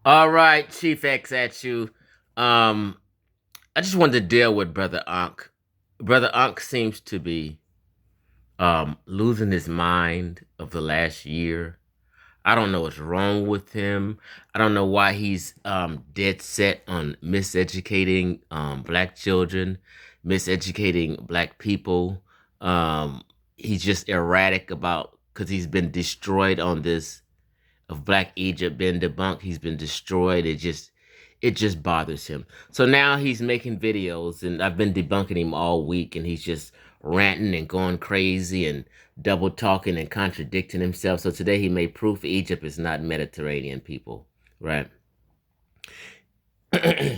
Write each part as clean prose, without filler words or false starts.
All right, Chief X at you. Um, I just wanted to deal with Brother Ankh. Brother Ankh seems to be losing his mind of the last year. I don't know what's wrong with him. I don't know why he's dead set on miseducating black children, miseducating black people. He's just erratic about because he's been destroyed on this of Black Egypt being debunked. He's been destroyed. It just bothers him. So now he's making videos, and I've been debunking him all week, and he's just ranting and going crazy and double talking and contradicting himself. So today he made proof Egypt is not Mediterranean people, right?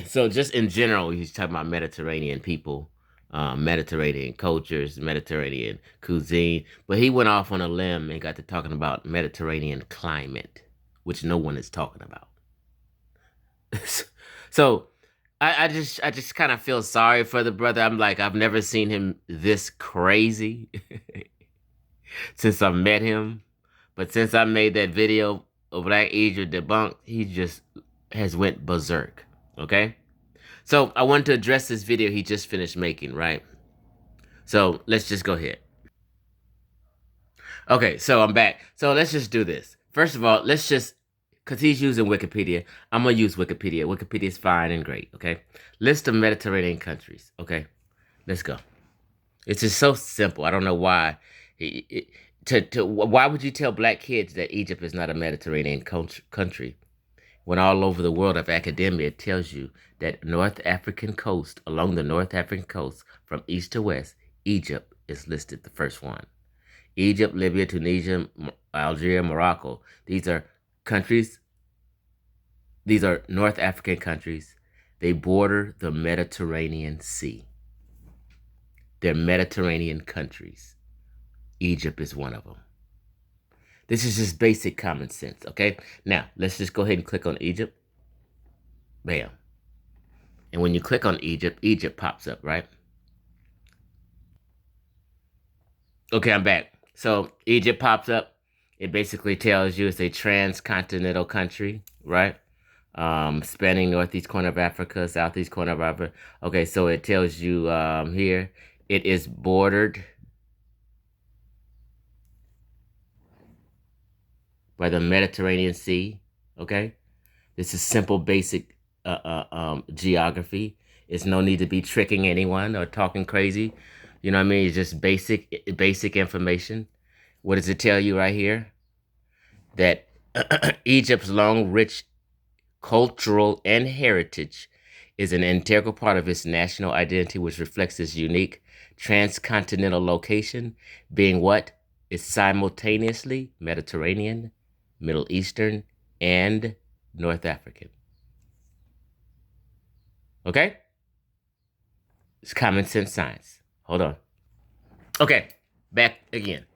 So just in general, he's talking about Mediterranean people, Mediterranean cultures, Mediterranean cuisine. But he went off on a limb and got to talking about Mediterranean climate, which no one is talking about. So I just kind of feel sorry for the brother. I'm like, I've never seen him this crazy since I met him. But since I made that video of Black Egypt debunked, he just has went berserk. Okay? So I wanted to address this video he just finished making, right? So let's just go ahead. Okay, so I'm back. So let's just do this. First of all, let's just, because he's using Wikipedia, I'm going to use Wikipedia. Wikipedia is fine and great, okay? List of Mediterranean countries, okay? Let's go. It's just so simple. I don't know why. Why would you tell black kids that Egypt is not a Mediterranean country when all over the world of academia tells you that along the North African coast, from east to west, Egypt is listed the first one. Egypt, Libya, Tunisia, Algeria, Morocco. These are countries, these are North African countries. They border the Mediterranean Sea. They're Mediterranean countries. Egypt is one of them. This is just basic common sense, okay? Now, let's just go ahead and click on Egypt. Bam. And when you click on Egypt, Egypt pops up, right? Okay, I'm back. So Egypt pops up. It basically tells you it's a transcontinental country, right? Spanning northeast corner of Africa, southeast corner of Africa. Okay, so it tells you here it is bordered by the Mediterranean Sea. Okay, this is simple, basic geography. It's no need to be tricking anyone or talking crazy. You know what I mean? It's just basic information. What does it tell you right here? That Egypt's long, rich cultural and heritage is an integral part of its national identity, which reflects its unique transcontinental location, being what is simultaneously Mediterranean, Middle Eastern, and North African. Okay? It's common sense science. Hold on. Okay, back again.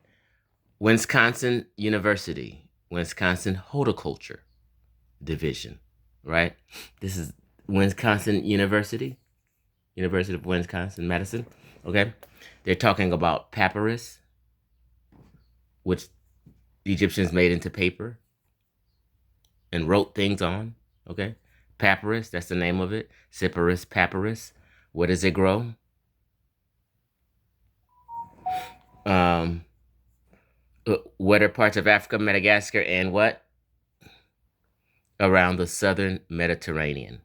Wisconsin University, Wisconsin Horticulture Division, right? This is Wisconsin University, University of Wisconsin, Madison. Okay, they're talking about papyrus, which the Egyptians made into paper and wrote things on. Okay, papyrus, that's the name of it. Cyperus, papyrus. Where does it grow? Um, wetter parts of Africa, Madagascar, and what? Around the southern Mediterranean.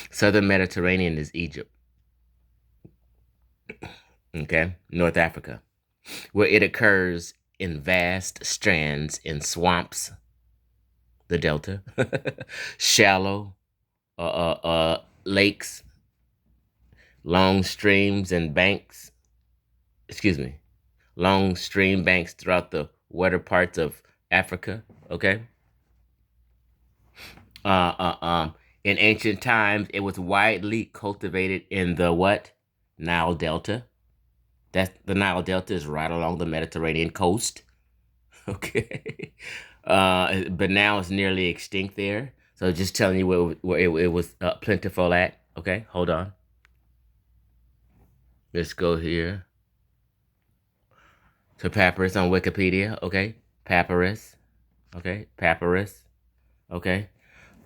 Southern Mediterranean is Egypt. Okay, North Africa, where it occurs in vast strands in swamps, the delta, shallow lakes, long streams and banks, excuse me, long stream banks throughout the wetter parts of Africa, okay? Uh, uh, um, in ancient times, it was widely cultivated in the what? Nile Delta. That the Nile Delta is right along the Mediterranean coast. Okay. But now it's nearly extinct there. So just telling you where it was plentiful at. Okay, hold on. Let's go here to Papyrus on Wikipedia. Okay, Papyrus. Okay, Papyrus. Okay.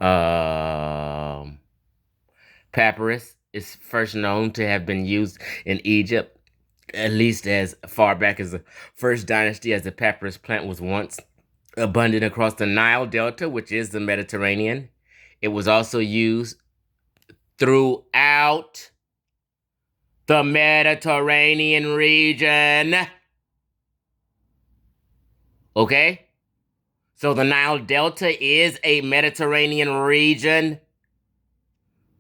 Um, Papyrus is first known to have been used in Egypt, at least as far back as the first dynasty, as the papyrus plant was once abundant across the Nile Delta, which is the Mediterranean. It was also used throughout the Mediterranean region. Okay? So the Nile Delta is a Mediterranean region.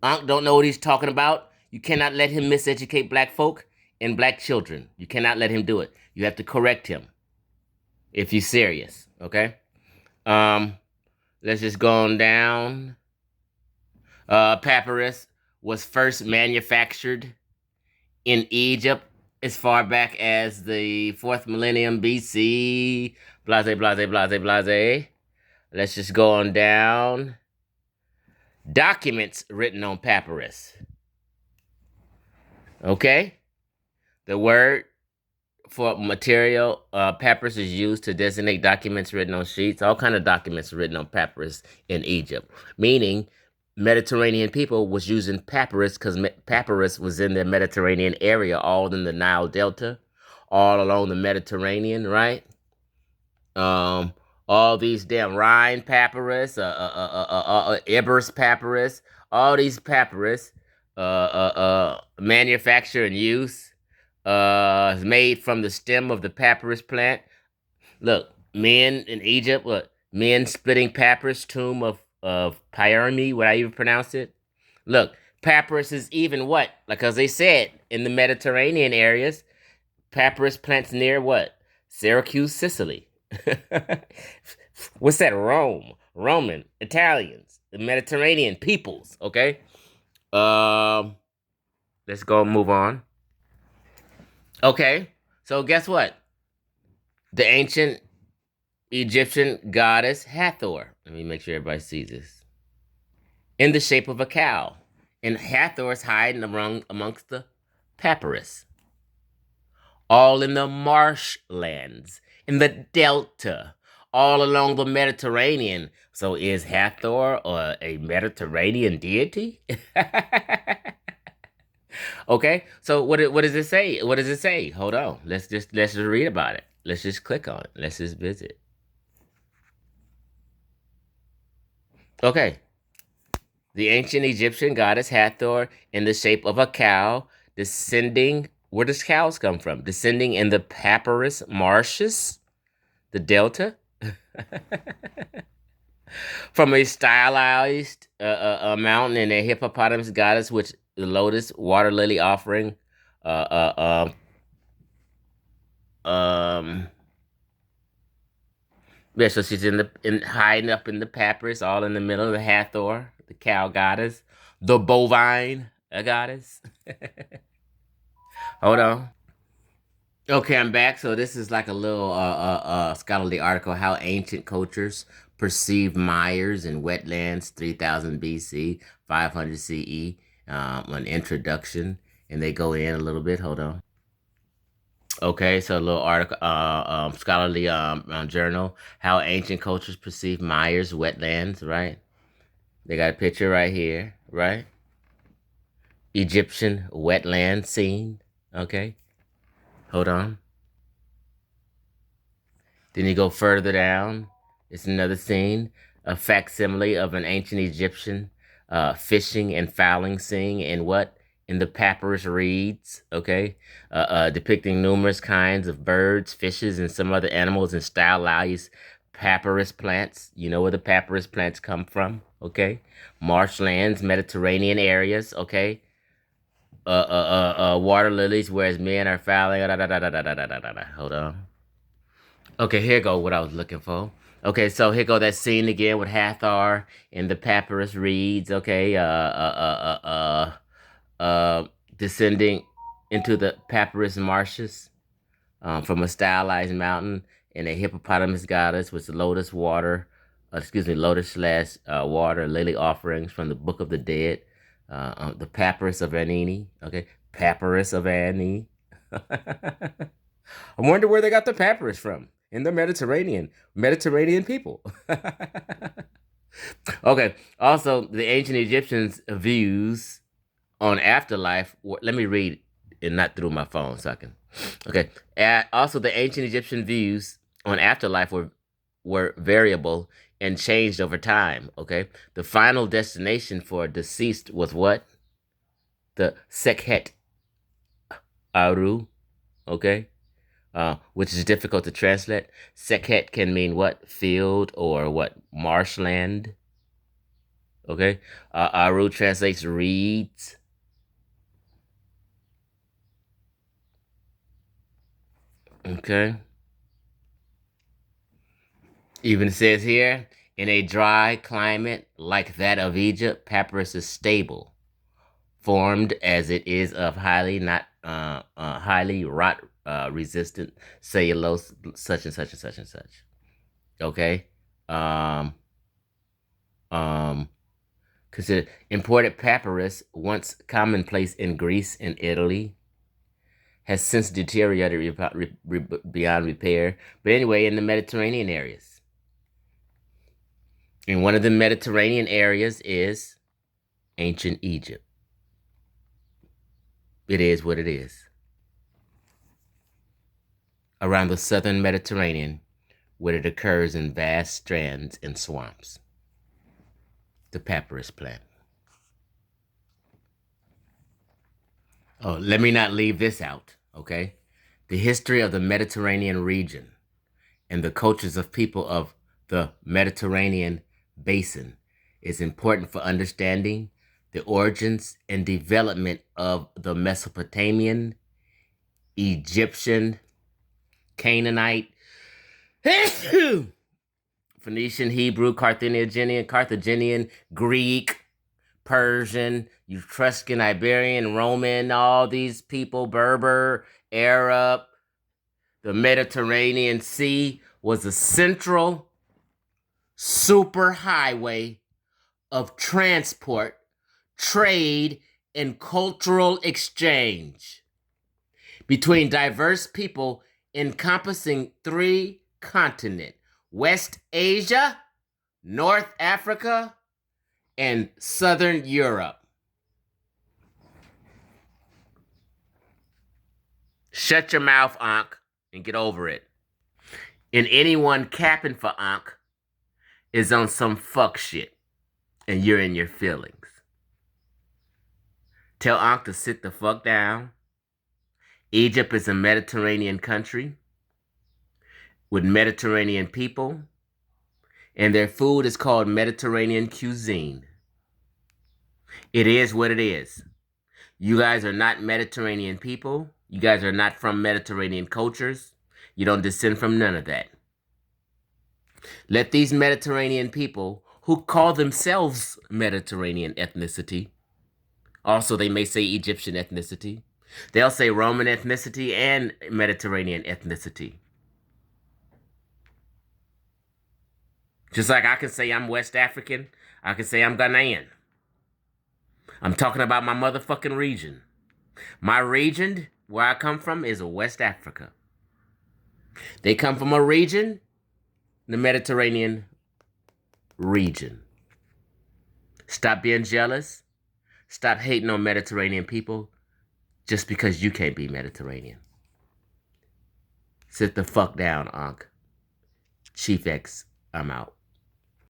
Ankh don't know what he's talking about. You cannot let him miseducate black folk and black children. You cannot let him do it. You have to correct him if you're serious. Okay? Um, let's just go on down. Papyrus was first manufactured in Egypt as far back as the 4th millennium BC. Blase, blase, blase, blase. Let's just go on down. Documents written on papyrus. Okay? The word for material, papyrus is used to designate documents written on sheets. All kind of documents written on papyrus in Egypt. Meaning, Mediterranean people was using papyrus because papyrus was in the Mediterranean area, all in the Nile Delta, all along the Mediterranean, right? All these damn Rhine papyrus, Iber's papyrus, all these papyrus, manufacture and use, is made from the stem of the papyrus plant. Look, men in Egypt, look, men splitting papyrus, tomb of Pyramid, would I even pronounce it? Look, papyrus is even what? Like, as they said, in the Mediterranean areas, papyrus plants near what? Syracuse, Sicily. What's that? Rome, Roman, Italians, the Mediterranean peoples. Okay. Let's go move on. Okay. So guess what? The ancient Egyptian goddess Hathor. Let me make sure everybody sees this. In the shape of a cow, and Hathor's hiding amongst the papyrus. All in the marshlands, in the delta, all along the Mediterranean. So is Hathor a Mediterranean deity? Okay, so what does it say? What does it say? Hold on, let's just read about it. Let's just click on it. Let's just visit. Okay, the ancient Egyptian goddess Hathor in the shape of a cow descending. Where does cows come from? Descending in the papyrus marshes, the delta, from a stylized mountain and a hippopotamus goddess, which the lotus water lily offering, yeah. So she's in hiding up in the papyrus, all in the middle of the Hathor, the cow goddess, the bovine goddess. Hold on. Okay, I'm back. So this is like a little scholarly article, how ancient cultures perceived mires and wetlands, 3000 BC, 500 CE, an introduction, and they go in a little bit. Hold on. Okay, so a little article, scholarly journal, how ancient cultures perceive mires, wetlands, right? They got a picture right here, right? Egyptian wetland scene. Okay, hold on. Then you go further down. It's another scene, a facsimile of an ancient Egyptian fishing and fowling scene in what? In the papyrus reeds, okay? Depicting numerous kinds of birds, fishes, and some other animals and stylized papyrus plants. You know where the papyrus plants come from, okay? Marshlands, Mediterranean areas, okay? Water lilies, whereas men are fowling. Hold on. Okay, here go what I was looking for. Okay, so here go that scene again with Hathor and the papyrus reeds. Okay, descending into the papyrus marshes from a stylized mountain, and a hippopotamus goddess with the lotus water, lotus slash water lily offerings from the Book of the Dead, the papyrus of Anini. Okay, papyrus of Anini. I wonder where they got the papyrus from in the Mediterranean. Mediterranean people. Okay. Also, the ancient Egyptians' views on afterlife. Let me read and not through my phone so I can. Okay. Also, the ancient Egyptian views on afterlife were variable and changed over time. Okay. The final destination for a deceased was what? The Sekhet Aru. Okay. Which is difficult to translate. Sekhet can mean what? Field or what? Marshland. Okay. Aru translates reeds. Okay. Even says here, in a dry climate like that of Egypt, papyrus is stable, formed as it is of highly rot resistant cellulose, such and such and such and such. Okay. Um, um, Consider imported papyrus, once commonplace in Greece and Italy, has since deteriorated beyond repair. But anyway, in the Mediterranean areas. And one of the Mediterranean areas is ancient Egypt. It is what it is. Around the southern Mediterranean, where it occurs in vast strands and swamps. The papyrus plant. Oh, let me not leave this out, okay? The history of the Mediterranean region and the cultures of people of the Mediterranean basin is important for understanding the origins and development of the Mesopotamian, Egyptian, Canaanite, Phoenician, Hebrew, Carthaginian, Greek, Persian, Etruscan, Iberian, Roman, all these people, Berber, Arab. The Mediterranean Sea was a central superhighway of transport, trade, and cultural exchange between diverse people encompassing three continents: West Asia, North Africa, and Southern Europe. Shut your mouth, Ankh, and get over it. And anyone capping for Ankh is on some fuck shit, and you're in your feelings. Tell Ankh to sit the fuck down. Egypt is a Mediterranean country with Mediterranean people, and their food is called Mediterranean cuisine. It is what it is. You guys are not Mediterranean people. You guys are not from Mediterranean cultures. You don't descend from none of that. Let these Mediterranean people who call themselves Mediterranean ethnicity, also they may say Egyptian ethnicity, they'll say Roman ethnicity and Mediterranean ethnicity. Just like I can say I'm West African, I can say I'm Ghanaian. I'm talking about my motherfucking region. My region, where I come from, is West Africa. They come from a region, the Mediterranean region. Stop being jealous. Stop hating on Mediterranean people just because you can't be Mediterranean. Sit the fuck down, Ankh. Chief X, I'm out.